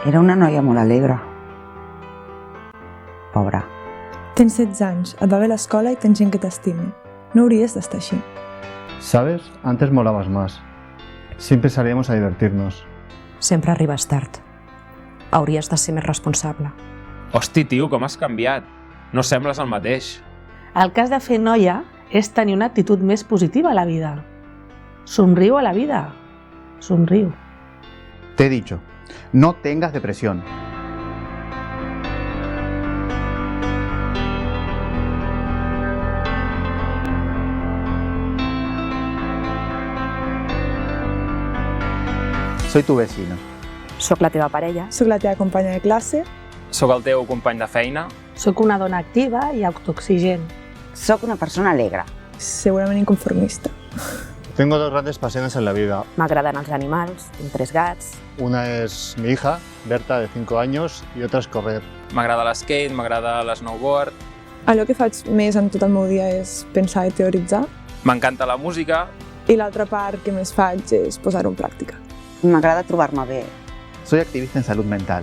Era una noia molt alegre. Pobra. Tens 16 anys, et va bé l'escola i tens gent que t'estimi. No hauries d'estar així. ¿Sabes? Antes molabas más. Siempre salíamos a divertirnos. Sempre arribes tard. Hauries de ser més responsable. Hosti, tio, com has canviat? No sembles el mateix. El que has de fer, noia, és tenir una actitud més positiva a la vida. Somriu a la vida. Somriu. Te he dicho, no tengas depresión. Soy tu vecino. Soc la teva parella. Soc la teva companya de classe. Sóc el teu company de feina. Soc una dona activa i autoexigent. Soc una persona alegre. Segurament inconformista. Tengo dos grandes pasiones en la vida. M'agraden els animals, tinc 3 gats. Una es mi hija, Berta, de 5 años, y otra es correr. M'agrada l'skate, m'agrada l'snowboard. Allò que faig més en tot el meu dia és pensar i teoritzar. M'encanta la música. I l'altra part que més faig és posar-ho en pràctica. M'agrada trobar-me bé. Soy activista en salud mental.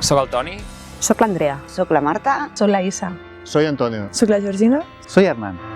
Sóc el Toni. Soc l'Andrea. Soc la Marta. Soc la Isa. Soy Antonio. Soc la Georgina. Soy Hernán.